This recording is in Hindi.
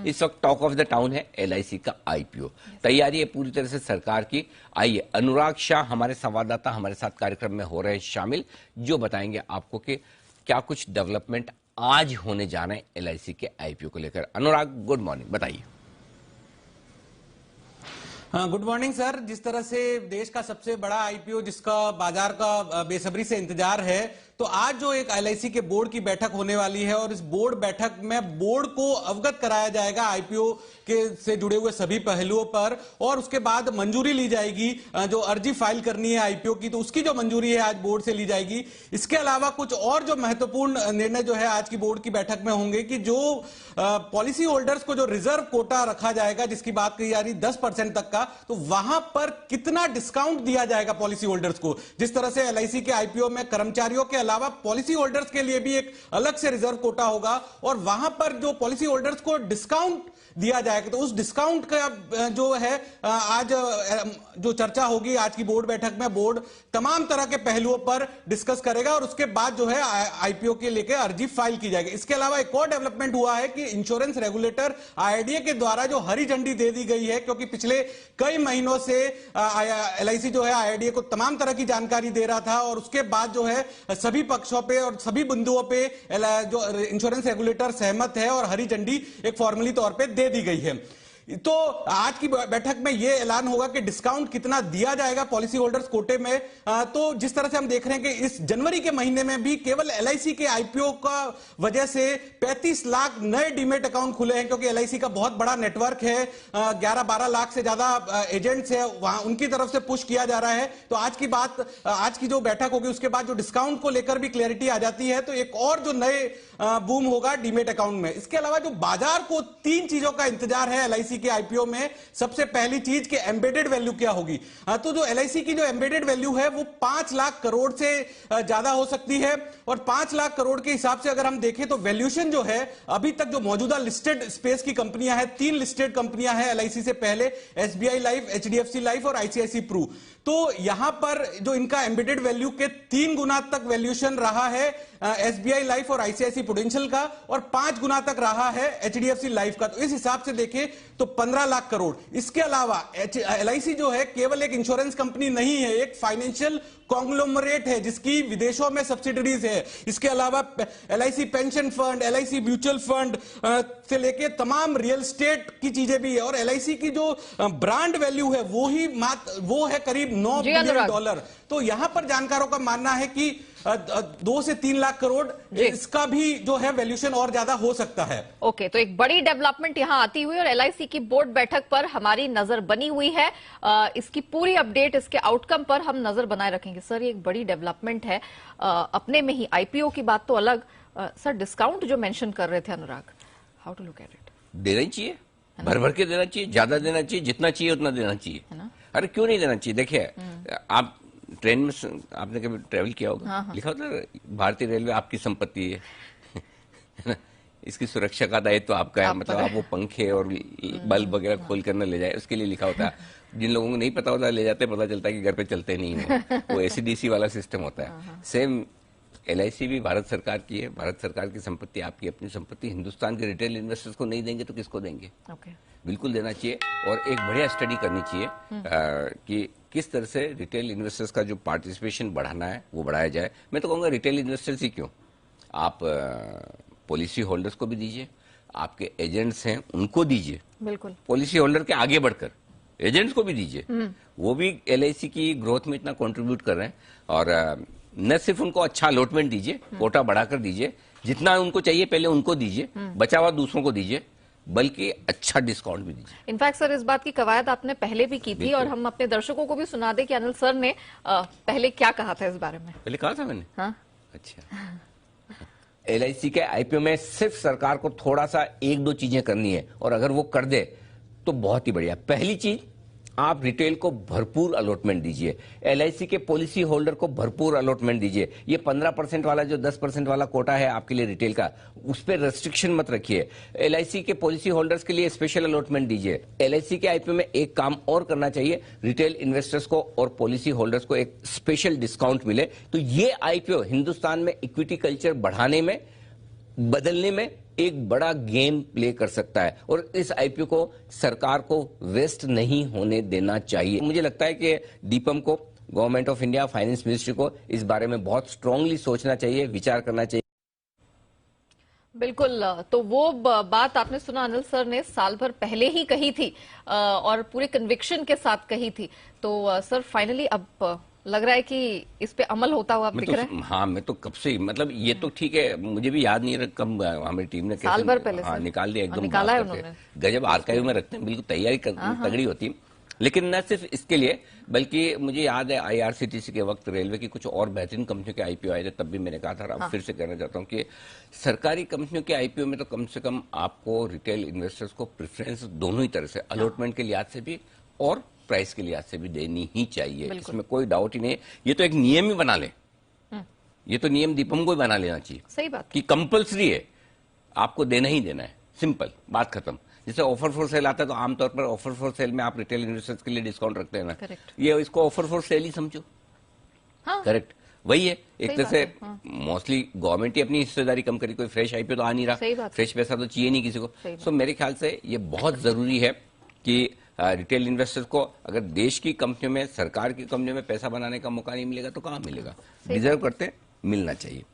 इस वक्त टॉक ऑफ द टाउन है एलआईसी का आईपीओ। तैयारी है पूरी तरह से सरकार की। आइए अनुराग शाह हमारे संवाददाता हमारे साथ कार्यक्रम में हो रहे हैं शामिल, जो बताएंगे आपको कि क्या कुछ डेवलपमेंट आज होने जा रहे हैं एलआईसी के आईपीओ को लेकर। अनुराग, गुड मॉर्निंग, बताइए। हाँ, गुड मॉर्निंग सर। जिस तरह से देश का सबसे बड़ा आईपीओ जिसका बाजार का बेसब्री से इंतजार है, तो आज जो एक एलआईसी के बोर्ड की बैठक होने वाली है और इस बोर्ड बैठक में बोर्ड को अवगत कराया जाएगा आईपीओ के से जुड़े हुए सभी पहलुओं पर, और उसके बाद मंजूरी ली जाएगी। जो अर्जी फाइल करनी है आईपीओ की, तो उसकी जो मंजूरी है आज बोर्ड से ली जाएगी। इसके अलावा कुछ और जो महत्वपूर्ण निर्णय जो है आज की बोर्ड की बैठक में होंगे कि जो पॉलिसी होल्डर्स को जो रिजर्व कोटा रखा जाएगा, जिसकी बात कही जा रही 10% तक का, तो वहां पर कितना डिस्काउंट दिया जाएगा पॉलिसी होल्डर्स को। जिस तरह से एलआईसी के आईपीओ में कर्मचारियों के अलावा पॉलिसी होल्डर्स के लिए भी एक अलग से रिजर्व कोटा होगा, और वहां पर जो पॉलिसी होल्डर्स को डिस्काउंट दिया जाएगा, तो उस डिस्काउंट का जो है आज जो चर्चा होगी आज की बोर्ड बैठक में, बोर्ड तमाम तरह के पहलुओं पर डिस्कस करेगा और उसके बाद जो है आईपीओ के लेकर अर्जी फाइल की जाएगी। इसके अलावा एक और डेवलपमेंट हुआ है कि इंश्योरेंस रेगुलेटर आईआरडीए के द्वारा जो हरी झंडी दे दी गई है, क्योंकि पिछले कई महीनों से एलआईसी जो है आईआरडीए को तमाम तरह की जानकारी दे रहा था, और उसके बाद जो है सभी पक्षों पे और सभी बिंदुओं पे जो इंश्योरेंस रेगुलेटर सहमत है और हरी झंडी एक फॉर्मली तौर पे दे दी गई है। तो आज की बैठक में यह ऐलान होगा कि डिस्काउंट कितना दिया जाएगा पॉलिसी होल्डर्स कोटे में। तो जिस तरह से हम देख रहे हैं कि इस जनवरी के महीने में भी केवल एलआईसी के आईपीओ का वजह से 35 लाख नए डीमेट अकाउंट खुले हैं, क्योंकि एलआईसी का बहुत बड़ा नेटवर्क है, 11-12 लाख से ज्यादा एजेंट्स है, वहां उनकी तरफ से पुश किया जा रहा है। तो आज की जो बैठक होगी उसके बाद जो डिस्काउंट को लेकर भी क्लैरिटी आ जाती है, तो एक और जो नए बूम होगा डीमेट अकाउंट में। इसके अलावा जो बाजार को 3 चीजों का इंतजार है एलआईसी के आईपीओ में, सबसे पहली चीज कि एम्बेडेड वैल्यू क्या होगी। तो जो एलआईसी की जो एम्बेडेड वैल्यू है वो 5 लाख करोड़ से ज्यादा हो सकती है, और 5 लाख करोड़ के हिसाब से अगर हम देखें तो वैल्यूएशन जो है, अभी तक जो मौजूदा लिस्टेड स्पेस की कंपनियां हैं, 3 लिस्टेड कंपनियां हैं एलआईसी से पहले, एसबीआई लाइफ, एचडीएफसी लाइफ और आईसीआईसी प्रू। तो यहां पर जो इनका एम्बेडेड वैल्यू के 3 गुना तक वैल्यूएशन रहा है एसबीआई लाइफ और आईसीआईसी प्रूडेंशियल का, और 5 गुना तक रहा है एचडीएफसी लाइफ का। तो इस हिसाब से देखें तो 15 लाख करोड़। इसके अलावा एलआईसी जो है केवल एक इंश्योरेंस कंपनी नहीं है, एक फाइनेंशियल कॉन्ग्लोमरेट है जिसकी विदेशों में सब्सिडरीज है। इसके अलावा LIC pension fund, LIC mutual fund से लेके तमाम रियल एस्टेट की चीजें भी है, और एलआईसी की जो ब्रांड वैल्यू है वो है करीब $9 बिलियन। तो यहां पर जानकारों का मानना है कि 2 से 3 लाख करोड़ इसका भी जो है वैल्यूएशन और ज्यादा हो सकता है। ओके, तो एक बड़ी डेवलपमेंट यहां आती हुई और एलआईसी की बोर्ड बैठक पर हमारी नजर बनी हुई है। इसकी पूरी अपडेट, इसके आउटकम पर हम नजर बनाए रखेंगे। सर, ये एक बड़ी डेवलपमेंट है अपने में ही। आईपीओ की बात तो अलग, सर डिस्काउंट जो मेंशन कर रहे थे Anurag, how to look at it? देना ही चाहिए, भर भर के देना चाहिए, ज्यादा देना चाहिए, जितना चाहिए उतना देना चाहिए, है ना? अरे क्यों नहीं देना चाहिए? देखिए, आप ट्रेन में आपने कभी ट्रेवल किया होगा, हाँ। लिखा होता है भारतीय रेलवे आपकी संपत्ति है, इसकी सुरक्षा का दायित्व तो आपका है, मतलब आप वो पंखे और बल्ब वगैरह खोल कर न ले जाए, उसके लिए लिखा होता है। जिन लोगों को नहीं पता होता ले जाते, पता चलता है कि घर पे चलते नहीं है, वो एसीडीसी वाला सिस्टम होता है। सेम एलआईसी भी भारत सरकार की है, भारत सरकार की संपत्ति, आपकी अपनी संपत्ति। हिंदुस्तान के रिटेल इन्वेस्टर्स को नहीं देंगे तो किसको देंगे? बिल्कुल देना चाहिए, और एक बढ़िया स्टडी करनी चाहिए कि किस तरह से रिटेल इन्वेस्टर्स का जो पार्टिसिपेशन बढ़ाना है वो बढ़ाया जाए। मैं तो कहूंगा रिटेल इन्वेस्टर्स ही क्यों, आप पॉलिसी होल्डर्स को भी दीजिए, आपके एजेंट्स हैं उनको दीजिए, बिल्कुल पॉलिसी होल्डर के आगे बढ़कर एजेंट्स को भी दीजिए, वो भी एलआईसी की ग्रोथ में इतना कंट्रीब्यूट कर रहे हैं। और न सिर्फ उनको अच्छा अलॉटमेंट दीजिए, कोटा बढ़ाकर दीजिए, जितना उनको चाहिए पहले उनको दीजिए, बचा हुआ दूसरों को दीजिए, बल्कि अच्छा डिस्काउंट भी दीजिए। इनफैक्ट सर, इस बात की कवायद आपने पहले भी की थी, और हम अपने दर्शकों को भी सुना दे कि अनिल सर ने पहले क्या कहा था इस बारे में। पहले कहा था मैंने? हाँ? अच्छा। एलआईसी के आईपीओ में सिर्फ सरकार को थोड़ा सा 1-2 चीजें करनी है, और अगर वो कर दे तो बहुत ही बढ़िया। पहली चीज, आप रिटेल को भरपूर अलॉटमेंट दीजिए, एलआईसी के पॉलिसी होल्डर को भरपूर अलॉटमेंट दीजिए। ये 15% वाला जो 10% वाला कोटा है आपके लिए रिटेल का, उस पर रेस्ट्रिक्शन मत रखिए। एलआईसी के पॉलिसी होल्डर्स के लिए स्पेशल अलॉटमेंट दीजिए। एलआईसी के आईपीओ में एक काम और करना चाहिए, रिटेल इन्वेस्टर्स को और पॉलिसी होल्डर्स को एक स्पेशल डिस्काउंट मिले। तो ये आईपीओ हिंदुस्तान में इक्विटी कल्चर बढ़ाने में बदलने में एक बड़ा गेम प्ले कर सकता है और इस आईपीओ को सरकार को वेस्ट नहीं होने देना चाहिए। मुझे लगता है कि दीपम को, government of India, finance ministry को इस बारे में बहुत स्ट्रांगली सोचना चाहिए, विचार करना चाहिए। बिल्कुल, तो वो बात आपने सुना अनिल सर ने साल भर पहले ही कही थी और पूरे कन्विक्शन के साथ कही थी। तो सर फाइनली अब लग रहा है कि इस पे अमल होता हुआ दिख रहा है। हाँ, मैं तो कब से, मतलब ये तो ठीक है, मुझे भी याद नहीं रहा कब हमारी टीम ने साल भर पहले निकाल दिया, एकदम निकाला है उन्होंने। गजब आर्काइव में रखते हैं, बिल्कुल तैयारी तगड़ी होती। लेकिन न सिर्फ इसके लिए, बल्कि मुझे याद है आईआरसीटीसी के वक्त रेलवे की कुछ और बेहतरीन कंपनियों के आईपीओ आए थे, तब भी मैंने कहा था, अब फिर से कहना चाहता हूं कि सरकारी कंपनियों के आईपीओ में तो कम से कम आपको रिटेल इन्वेस्टर्स को प्रेफरेंस दोनों ही तरह से, अलॉटमेंट के लिहाज से भी और प्राइस के लिहाज से भी देनी ही चाहिए, इसमें कोई डाउट ही नहीं। ये तो एक नियम ही बना ले, ये तो नियम दीपम को ही बना लेना चाहिए। सही बात कि कंपल्सरी है, आपको देना ही देना है, सिंपल, बात खत्म। जैसे ऑफर फॉर सेल आता है तो आमतौर पर ऑफर फॉर सेल में आप रिटेल इन्वेस्टर्स के लिए डिस्काउंट रखते हैं ना, ये इसको ऑफर फॉर सेल ही समझो। करेक्ट, वही है एक तरह से। मोस्टली गवर्नमेंट ही अपनी हिस्सेदारी कम करी, कोई फ्रेश आईपीओ तो आ नहीं रहा, फ्रेश पैसा तो चाहिए नहीं किसी को। सो मेरे ख्याल से ये बहुत जरूरी है कि रिटेल इन्वेस्टर्स को अगर देश की कंपनियों में, सरकार की कंपनियों में पैसा बनाने का मौका नहीं मिलेगा तो कहां मिलेगा। डिजर्व करते, मिलना चाहिए।